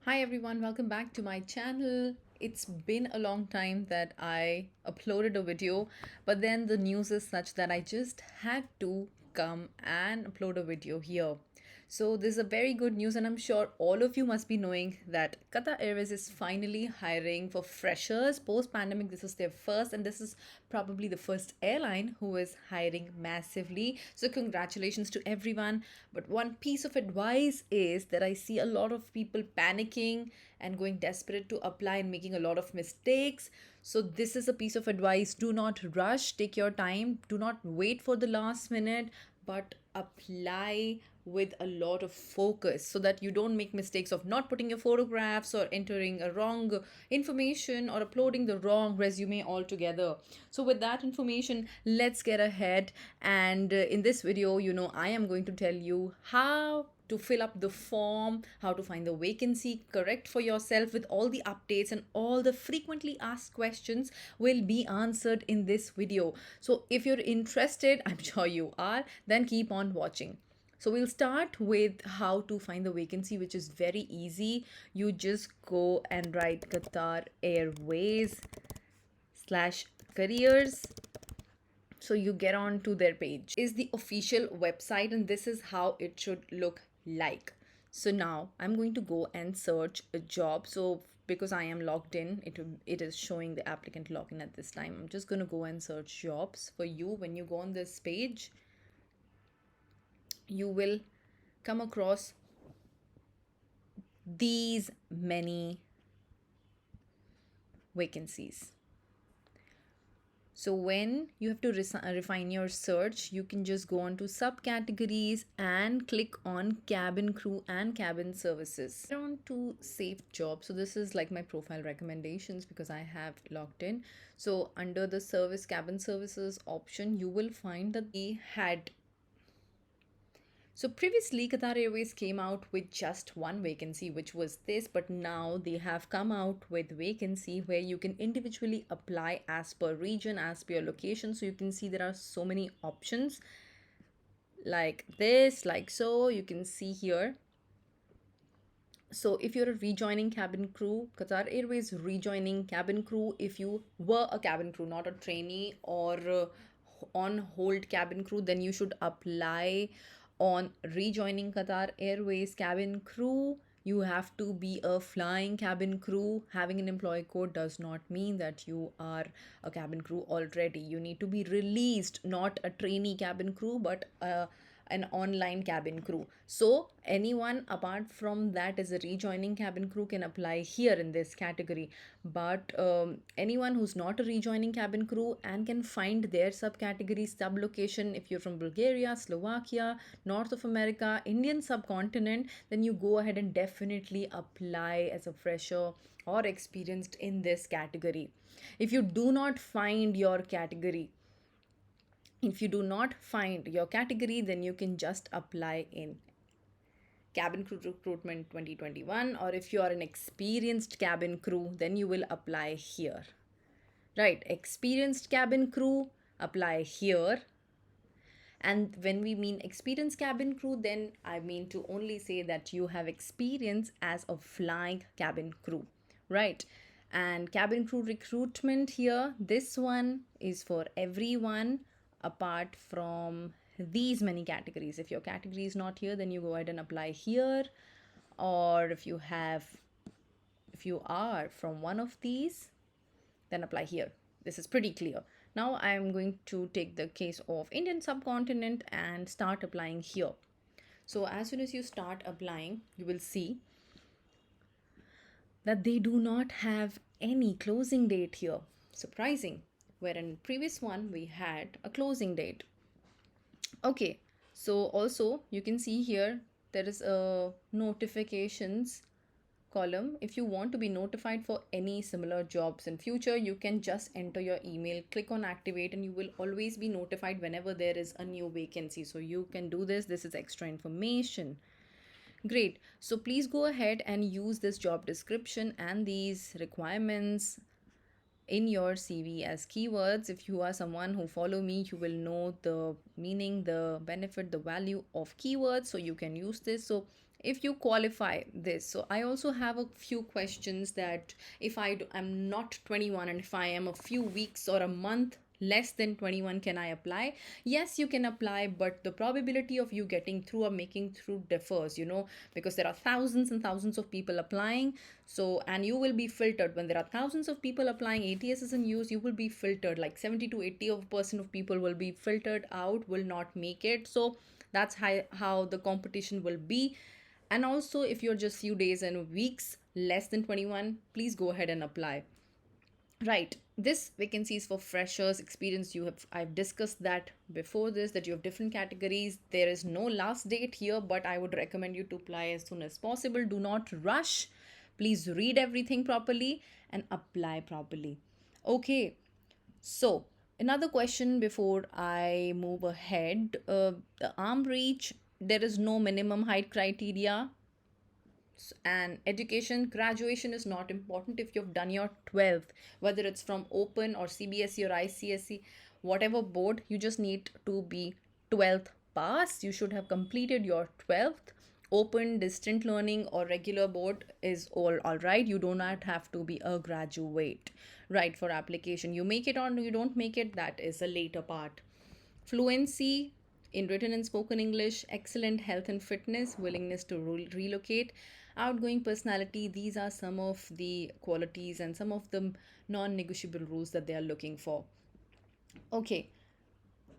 Hi everyone, welcome back to my channel. It's been a long time that I uploaded a video, but then the news is such that I just had to come and upload a video here. So this is a very good news, and I'm sure all of you must be knowing that Qatar Airways is finally hiring for freshers post-pandemic. This is their first, and this is probably the first airline who is hiring massively. So congratulations to everyone. But one piece of advice is that I see a lot of people panicking and going desperate to apply and making a lot of mistakes. So this is a piece of advice. Do not rush, take your time, do not wait for the last minute, but apply with a lot of focus so that you don't make mistakes of not putting your photographs or entering a wrong information or uploading the wrong resume altogether. So with that information, let's get ahead. And in this video, I am going to tell you how to fill up the form, how to find the vacancy correct for yourself with all the updates, and all the frequently asked questions will be answered in this video. So if you're interested, I'm sure you are, then keep on watching. So we'll start with how to find the vacancy, which is very easy. You just go and write Qatar Airways slash careers. So you get on to their page. Is the official website, and this is how it should look like. So now I'm going to go and search a job. So because I am logged in, it is showing the applicant login at this time. I'm just going to go and search jobs for you. When you go on this page, you will come across these many vacancies. So when you have to refine your search, you can just go on to subcategories and click on cabin crew and cabin services. On to saved jobs. So this is like my profile recommendations because I have logged in. So under the service cabin services option, you will find that they had. So previously, Qatar Airways came out with just one vacancy, which was this, but now they have come out with vacancy where you can individually apply as per region, as per your location. So you can see there are so many options like this, like so. You can see here. So if you're a rejoining cabin crew, Qatar Airways rejoining cabin crew, if you were a cabin crew, not a trainee or on hold cabin crew, then you should apply on rejoining Qatar Airways cabin crew. You have to be a flying cabin crew. Having an employee code does not mean that you are a cabin crew already. You need to be released, not a trainee cabin crew, but an online cabin crew. So anyone apart from that is a rejoining cabin crew can apply here in this category. But anyone who's not a rejoining cabin crew and can find their subcategory, sublocation, if you're from Bulgaria, Slovakia, North of America, Indian subcontinent, then you go ahead and definitely apply as a fresher or experienced in this category. If you do not find your category, if you do not find your category, then you can just apply in cabin crew recruitment 2021, or if you are an experienced cabin crew, then you will apply here. Right, experienced cabin crew, apply here. And when we mean experienced cabin crew, then I mean to only say that you have experience as a flying cabin crew, right? And cabin crew recruitment here, this one is for everyone apart from these many categories. If your category is not here, then you go ahead and apply here. Or if you are from one of these, then apply here. This is pretty clear. Now I am going to take the case of Indian subcontinent and start applying here. So as soon as you start applying, you will see that they do not have any closing date here. Surprising. Where in previous one we had a closing date. Okay, so also you can see here there is a notifications column. If you want to be notified for any similar jobs in future, you can just enter your email, click on activate, and you will always be notified whenever there is a new vacancy. So you can do this. This is extra information. Great. So please go ahead and use this job description and these requirements in your CV as keywords. If you are someone who follow me, you will know the meaning, the benefit, the value of keywords, so you can use this. So if you qualify this. So I also have a few questions that if I'm not 21 and if I am a few weeks or a month less than 21, can I apply? Yes, you can apply, but the probability of you getting through or making through differs, because there are thousands and thousands of people applying. So, and you will be filtered when there are thousands of people applying. ATS is in use, you will be filtered, like 70 to 80% of people will be filtered out, will not make it. So that's how the competition will be. And also, if you're just few days and weeks less than 21, please go ahead and apply. Right. This vacancy is for freshers, experience. I've discussed that before this, that you have different categories. There is no last date here, but I would recommend you to apply as soon as possible. Do not rush. Please read everything properly and apply properly. Okay. So, another question before I move ahead. The arm reach, there is no minimum height criteria. And education, graduation is not important. If you've done your 12th, whether it's from open or CBSE or ICSE, whatever board, you just need to be 12th pass. You should have completed your 12th. Open, distant learning or regular board is all right. You do not have to be a graduate, right, for application. You make it or you don't make it, that is a later part. Fluency in written and spoken English, excellent health and fitness, willingness to relocate, outgoing personality. These are some of the qualities and some of the non negotiable rules that they are looking for. Okay,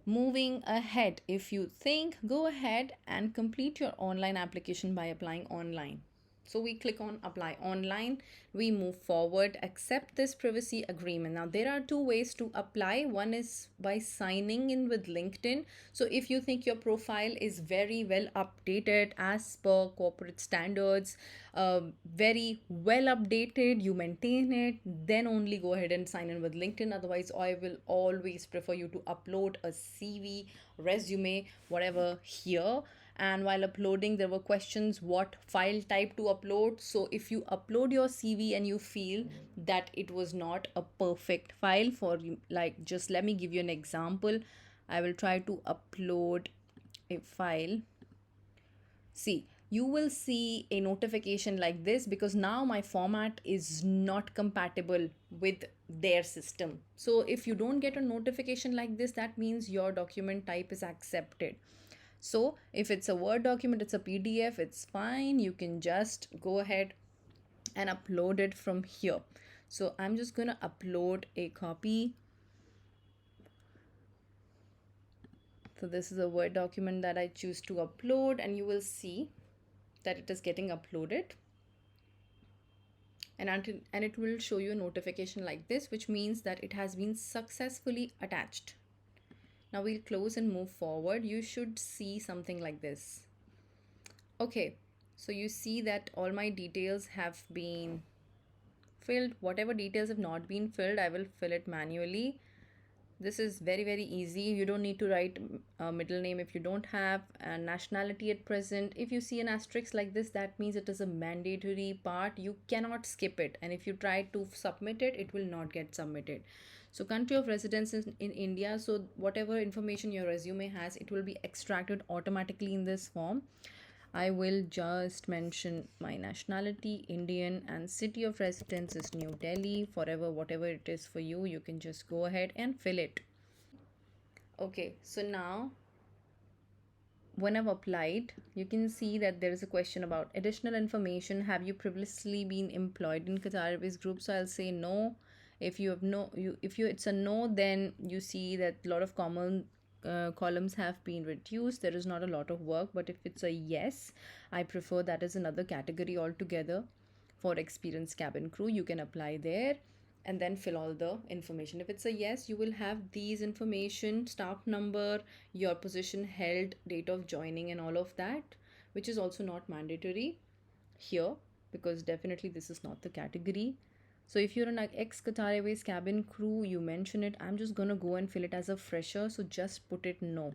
moving ahead. If you think, go ahead and complete your online application by applying online. So we click on apply online, we move forward, accept this privacy agreement. Now there are two ways to apply. One is by signing in with LinkedIn. So if you think your profile is very well updated as per corporate standards, very well updated, you maintain it, then only go ahead and sign in with LinkedIn. Otherwise, I will always prefer you to upload a CV, resume, whatever here. And while uploading, there were questions what file type to upload. So if you upload your CV and you feel that it was not a perfect file for you, like, just let me give you an example. I will try to upload a file. See, you will see a notification like this because now my format is not compatible with their system. So if you don't get a notification like this, that means your document type is accepted. So if it's a Word document, it's a PDF, it's fine. You can just go ahead and upload it from here. So I'm just going to upload a copy. So this is a Word document that I choose to upload, and you will see that it is getting uploaded. And it will show you a notification like this, which means that it has been successfully attached. Now we'll close and move forward. You should see something like this. Okay, so you see that all my details have been filled. Whatever details have not been filled, I will fill it manually. This is very easy. You don't need to write a middle name if you don't have a nationality at present. If you see an asterisk like this, that means it is a mandatory part. You cannot skip it, and if you try to submit it, it will not get submitted. So country of residence is in India. So whatever information your resume has, it will be extracted automatically in this form. I will just mention my nationality, Indian, and city of residence is New Delhi. Forever, whatever it is for you, you can just go ahead and fill it. Okay, so now when I've applied, you can see that there is a question about additional information. Have you previously been employed in Qatar Airways Group? So I'll say no. If you have no, if you it's a no, then you see that a lot of common columns have been reduced. There is not a lot of work. But if it's a yes, I prefer that is another category altogether. For experienced cabin crew, you can apply there and then fill all the information. If it's a yes, you will have these information: staff number, your position held, date of joining, and all of that, which is also not mandatory here because definitely this is not the category. So if you're an ex-Qatar Airways cabin crew, you mention it. I'm just gonna go and fill it as a fresher, so just put it no.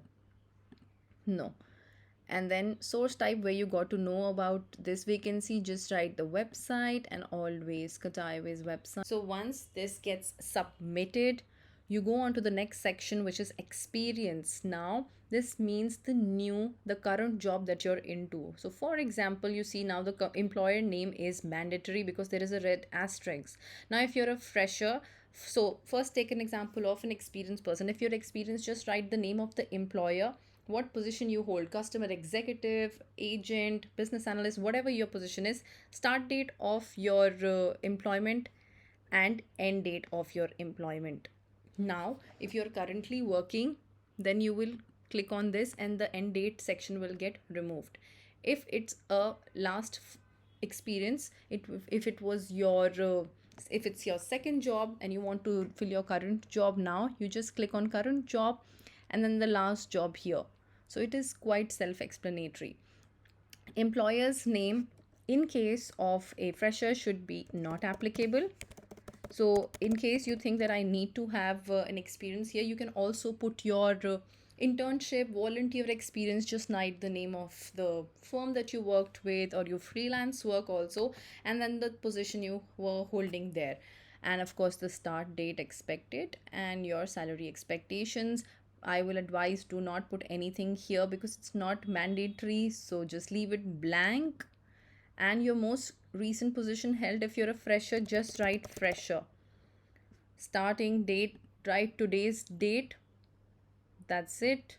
And then source type, where you got to know about this vacancy, just write the website, and always Qatar Airways website. So once this gets submitted You go on to the next section, which is experience. Now this means the current job that you're into. So for example, you see now the employer name is mandatory because there is a red asterisk. Now if you're a fresher, so first take an example of an experienced person. If you're experienced, just write the name of the employer, what position you hold, customer executive, agent, business analyst, whatever your position is, start date of your employment, and end date of your employment. Now if you're currently working, then you will click on this and the end date section will get removed. If it's a experience, if it was your if it's your second job and you want to fill your current job, now you just click on current job and then the last job here. So it is quite self-explanatory. Employer's name in case of a fresher should be not applicable. So in case you think that I need to have an experience here, you can also put your internship, volunteer experience, just write the name of the firm that you worked with or your freelance work also, and then the position you were holding there, and of course the start date expected and your salary expectations. I will advise do not put anything here because it's not mandatory, so just leave it blank. And your most recent position held, if you're a fresher, just write fresher. Starting date, write today's date. That's it.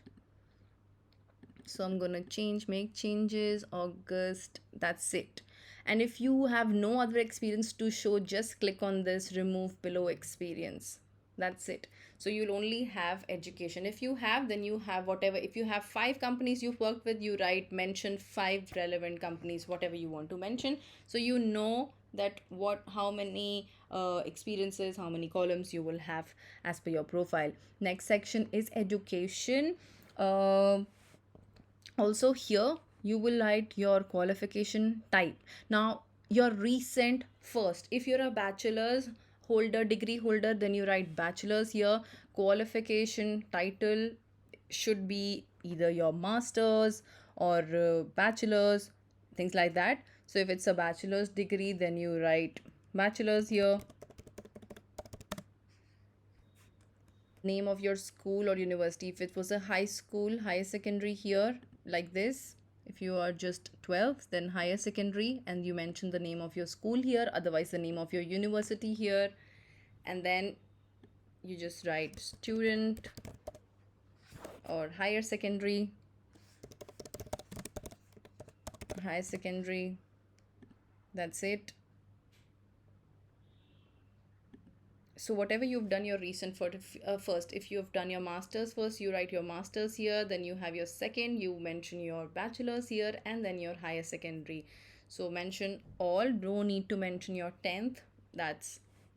So I'm gonna make changes, August. That's it. And if you have no other experience to show, just click on this remove below experience. That's it. So you'll only have education. If you have, then you have whatever. If you have 5 companies you've worked with, you write mention 5 relevant companies, whatever you want to mention, so you know that how many experiences, how many columns you will have as per your profile. Next section is education. Also here you will write your qualification type. Now your recent first, if you're a bachelor's holder, degree holder, then you write bachelor's here. Qualification title should be either your master's or bachelor's, things like that. So if it's a bachelor's degree, then you write bachelor's here. Name of your school or university, if it was a high school, higher secondary here, like this. If you are just 12, then higher secondary, and you mention the name of your school here, otherwise the name of your university here, and then you just write student or higher secondary. That's it. So whatever you've done your recent first, if you have done your masters first, you write your masters here, then you have your second, you mention your bachelor's here, and then your higher secondary. So mention all, no need to mention your 10th.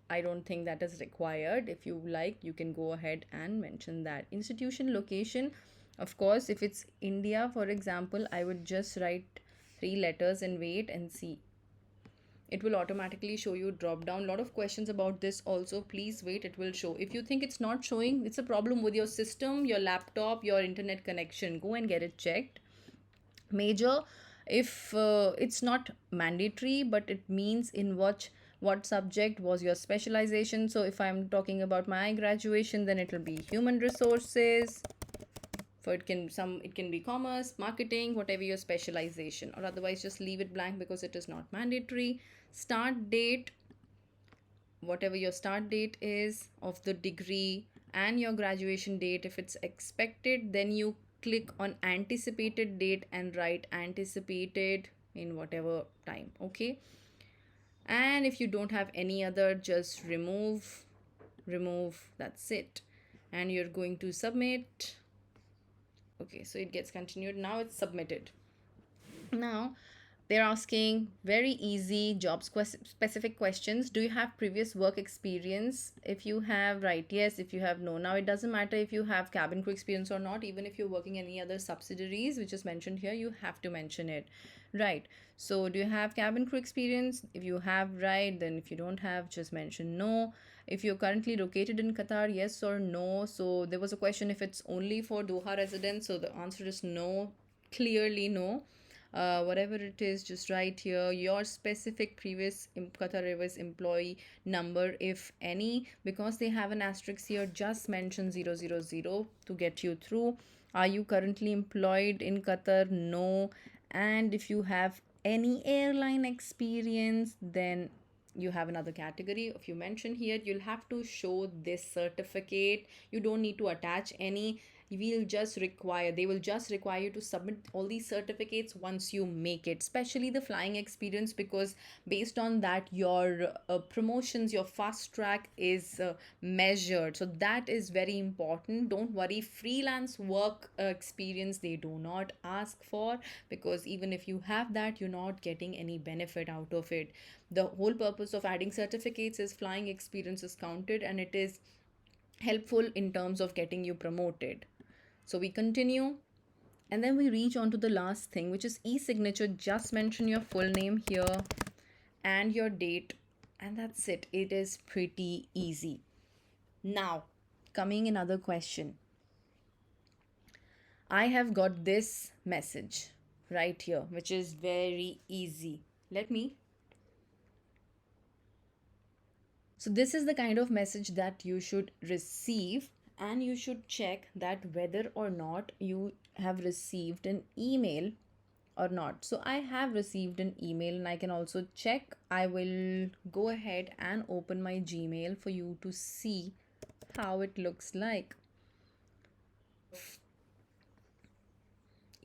I don't think that is required. If you like, you can go ahead and mention that. Institution location, of course, if it's India, for example, I would just write 3 letters and wait and see. It will automatically show you drop down. Lot of questions about this also, please wait, it will show. If you think it's not showing, it's a problem with your system, your laptop, your internet connection, go and get it checked. Major, if it's not mandatory, but it means in what subject was your specialization. So if I'm talking about my graduation, then it will be human resources. For it can be commerce, marketing, whatever your specialization, or otherwise just leave it blank because it is not mandatory. Start date, whatever your start date is of the degree, and your graduation date, if it's expected, then you click on anticipated date and write anticipated in whatever time. Okay, and if you don't have any other, just remove. That's it, and you're going to submit. Okay, so it gets continued. Now it's submitted. Now they're asking very easy job specific questions. Do you have previous work experience? If you have, write yes. If you have, no. Now it doesn't matter if you have cabin crew experience or not. Even if you're working any other subsidiaries which is mentioned here, you have to mention it. Right. So do you have cabin crew experience? If you have, right. Then if you don't have, just mention no. If you're currently located in Qatar, yes or no. So there was a question if it's only for Doha residents. So the answer is no. Clearly no. whatever it is, just write here your specific previous Qatar Airways employee number, if any, because they have an asterisk here. Just mention 000 to get you through. Are you currently employed in Qatar? No. And if you have any airline experience, then you have another category. If you mention here, you'll have to show this certificate. You don't need to attach any. They will just require you to submit all these certificates once you make it, especially the flying experience, because based on that your promotions, your fast track is measured. So that is very important. Don't worry, freelance work experience they do not ask for, because even if you have that, you're not getting any benefit out of it. The whole purpose of adding certificates is flying experience is counted, and it is helpful in terms of getting you promoted. So we continue, and then we reach on to the last thing, which is e-signature. Just mention your full name here and your date, and that's it. It is pretty easy. Now, coming another question. I have got this message right here, which is very easy. So this is the kind of message that you should receive, and you should check that whether or not you have received an email or not. So I have received an email, and I can also check. I will go ahead and open my Gmail for you to see how it looks like.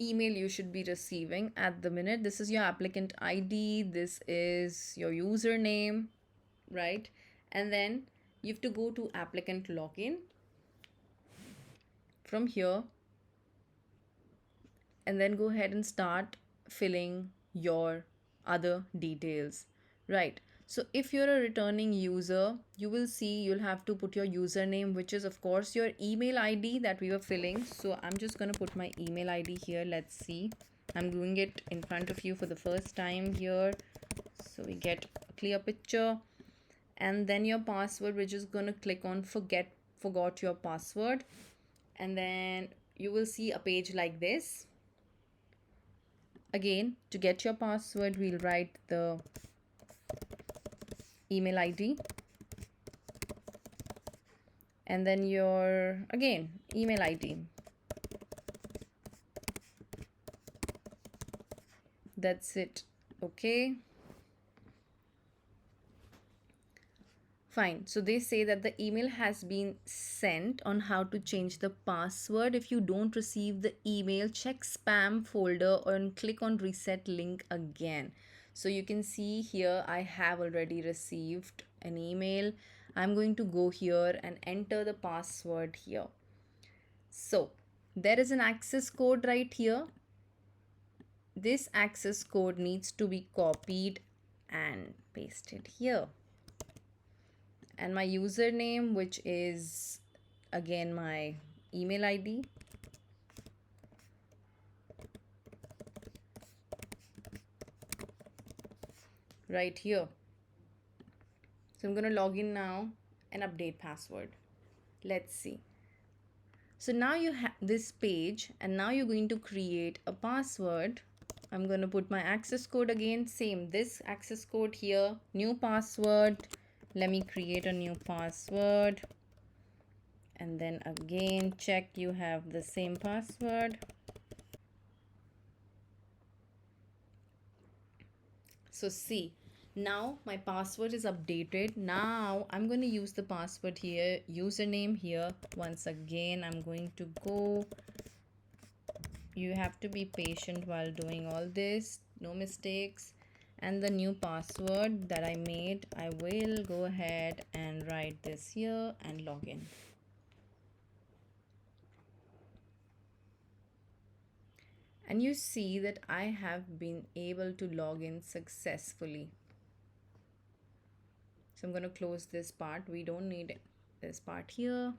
Email you should be receiving at the minute. This is your applicant ID, this is your username, right? And then you have to go to applicant login from here, and then go ahead and start filling your other details, right? So if you're a returning user, you will see you'll have to put your username, which is of course your email ID that we were filling. So I'm just going to put my email ID here. Let's see, I'm doing it in front of you for the first time here, so we get a clear picture. And then your password, we're just going to click on forgot your password, and then you will see a page like this. Again, to get your password, we'll write the email ID, and then your again email ID. That's it. Okay, fine. So they say that the email has been sent on how to change the password. If you don't receive the email, check spam folder and click on reset link again. So you can see here I have already received an email. I'm going to go here and enter the password here. So there is an access code right here. This access code needs to be copied and pasted here. And my username, which is again my email ID. Right here. So I'm going to log in now and update password. Let's see. So now you have this page, and now you're going to create a password. I'm going to put my access code again, same, this access code here, new password. Let me create a new password, and then again check you have the same password. So see, now my password is updated. Now I'm going to use the password here, username here. Once again, I'm going to go. You have to be patient while doing all this, no mistakes. And the new password that I made, I will go ahead and write this here and log in. And you see that I have been able to log in successfully. So I'm going to close this part. We don't need this part here.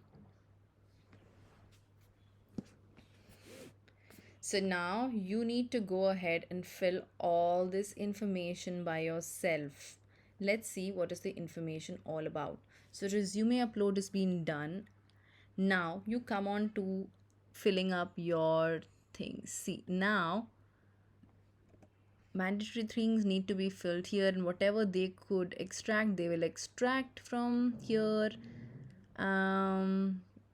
So now you need to go ahead and fill all this information by yourself. Let's see what is the information all about. So resume upload is being done. Now you come on to filling up your things. See, now mandatory things need to be filled here, and whatever they could extract, they will extract from here.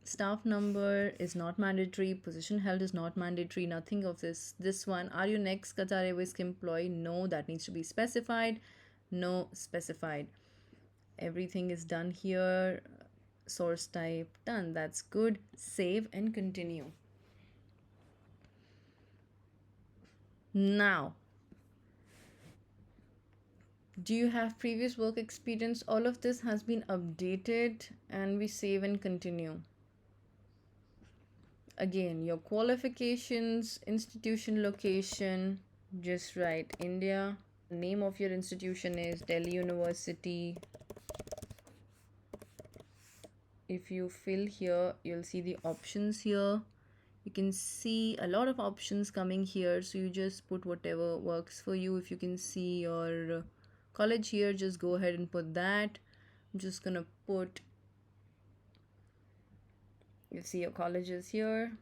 Staff number is not mandatory, position held is not mandatory, nothing of this one. Are you next Qatar Airways employee? No, that needs to be specified. No, specified. Everything is done here. Source type done. That's good. Save and continue. Now, do you have previous work experience? All of this has been updated, and we save and continue. Again, your qualifications, institution location, just write India. The name of your institution is Delhi University. If you fill here, you'll see the options here. You can see a lot of options coming here, so you just put whatever works for you. If you can see your college here, just go ahead and put that. I'm just gonna put, you see your colleges here,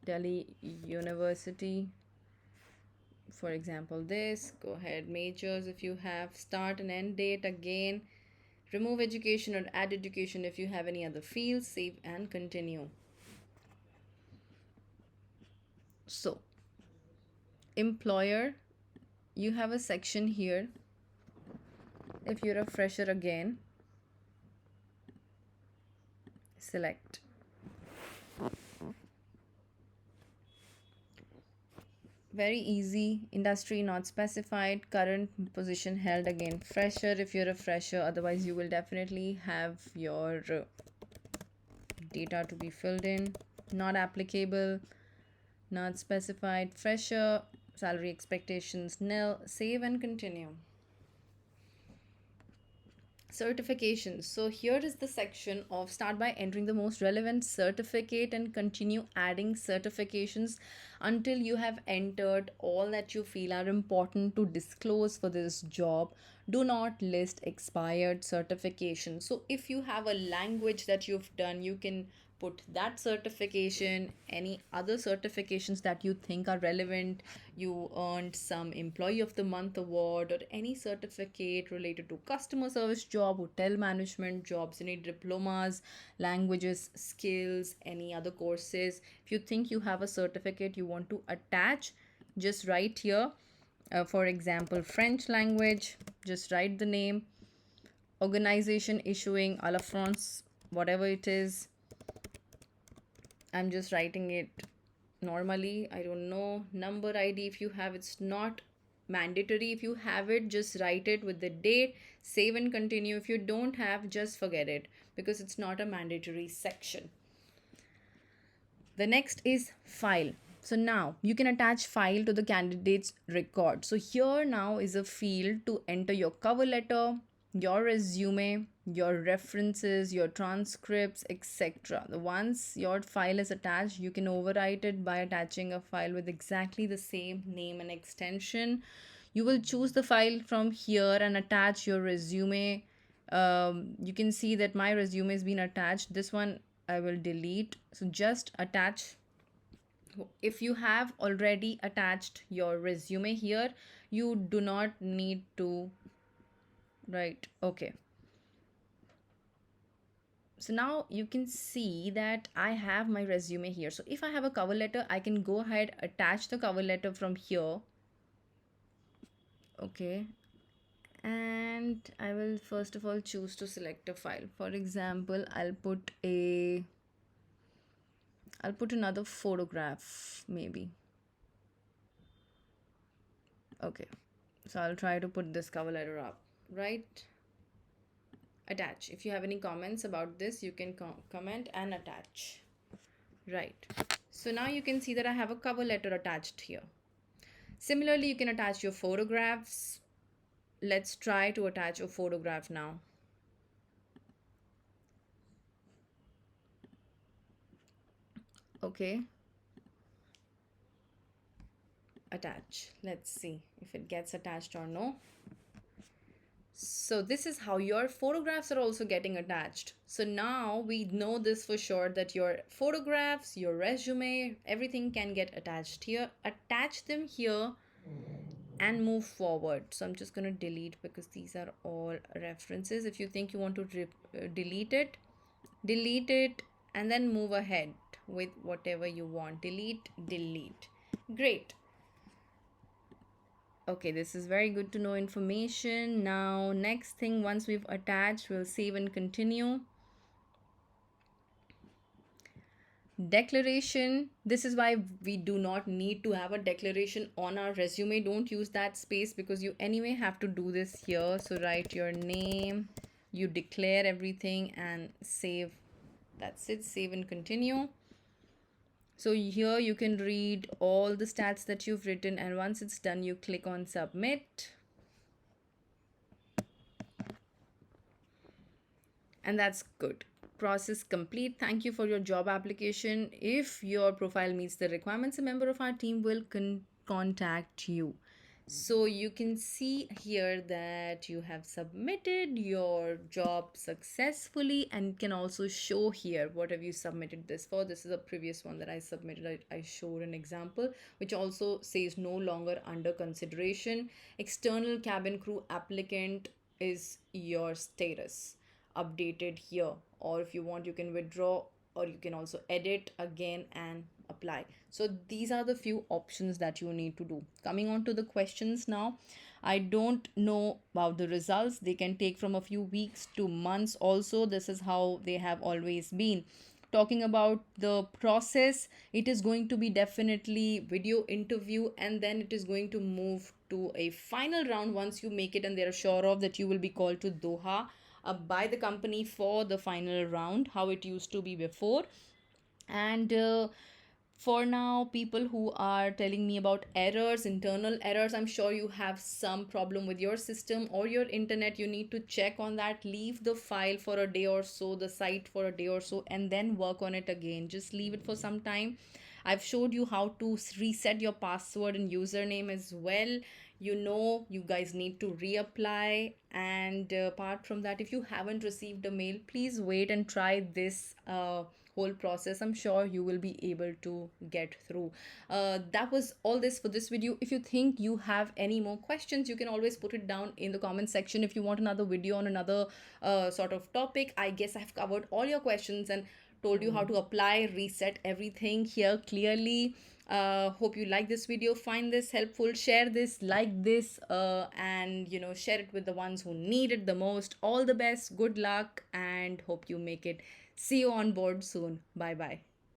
Delhi University, for example. This, go ahead, majors if you have, start and end date again, remove education or add education if you have any other fields, save and continue. So employer, you have a section here. If you're a fresher, again select. Very easy. Industry not specified. Current position held, again fresher if you're a fresher, otherwise you will definitely have your data to be filled in. Not applicable, not specified, fresher. Salary expectations nil. Save and continue. Certifications. So here is the section of start by entering the most relevant certificate and continue adding certifications until you have entered all that you feel are important to disclose for this job. Do not list expired certifications. So if you have a language that you've done, you can put that certification, any other certifications that you think are relevant. You earned some employee of the month award or any certificate related to customer service job, hotel management jobs, any diplomas, languages, skills, any other courses. If you think you have a certificate you want to attach, just write here. For example, French language, just write the name, organization issuing a la France, whatever it is. I'm just writing it normally. I don't know. Number ID, if you have, it's not mandatory. If you have it, just write it with the date. Save and continue. If you don't have, just forget it because it's not a mandatory section. The next is file. So now you can attach file to the candidate's record. So here now is a field to enter your cover letter, your resume, your references, your transcripts, etc. Once your file is attached, you can overwrite it by attaching a file with exactly the same name and extension. You will choose the file from here and attach your resume. You can see that my resume has been attached. This one I will delete. So just attach. If you have already attached your resume here, you do not need to write. Okay. So now you can see that I have my resume here. So if I have a cover letter, I can go ahead, attach the cover letter from here. Okay. And I will first of all choose to select a file. For example, I'll put another photograph maybe. Okay. So I'll try to put this cover letter up, right? Attach. If you have any comments about this, you can comment and attach. Right. So now you can see that I have a cover letter attached here. Similarly, you can attach your photographs. Let's try to attach a photograph now. Okay. Attach. Let's see if it gets attached or no. So this is how your photographs are also getting attached. So now we know this for sure, that your photographs, your resume, everything can get attached here. Attach them here and move forward. So I'm just going to delete because these are all references. If you think you want to delete it, and then move ahead with whatever you want. Delete. Great. Okay, this is very good to know information. Now, next thing, once we've attached, we'll save and continue. Declaration. This is why we do not need to have a declaration on our resume. Don't use that space because you anyway have to do this here. So write your name, you declare everything and save. That's it. Save and continue. So here you can read all the stats that you've written, and once it's done, you click on submit. And that's good. Process complete. Thank you for your job application. If your profile meets the requirements, a member of our team will contact you. So you can see here that you have submitted your job successfully, and can also show here what have you submitted this for. This is a previous one that I submitted. I showed an example which also says no longer under consideration. External cabin crew applicant is your status updated here, or if you want you can withdraw, or you can also edit again and apply. So these are the few options that you need to do. Coming on to the questions now. I don't know about the results. They can take from a few weeks to months also. This is how they have always been. Talking about the process, it is going to be definitely video interview, and then it is going to move to a final round once you make it and they're sure of that you will be called to Doha by the company for the final round, how it used to be before. And for now, people who are telling me about errors, internal errors, I'm sure you have some problem with your system or your internet. You need to check on that. Leave the file for a day or so, the site for a day or so, and then work on it again. Just leave it for some time. I've showed you how to reset your password and username as well. You guys need to reapply. And apart from that, if you haven't received a mail, please wait and try this whole process. I'm sure you will be able to get through. That was all this for this video. If you think you have any more questions, you can always put it down in the comment section. If you want another video on another sort of topic, I guess I've covered all your questions and told you how to apply, reset everything here clearly. Hope you like this video, find this helpful, share this, like this, and share it with the ones who need it the most. All the best, good luck, and hope you make it. See you on board soon. Bye bye.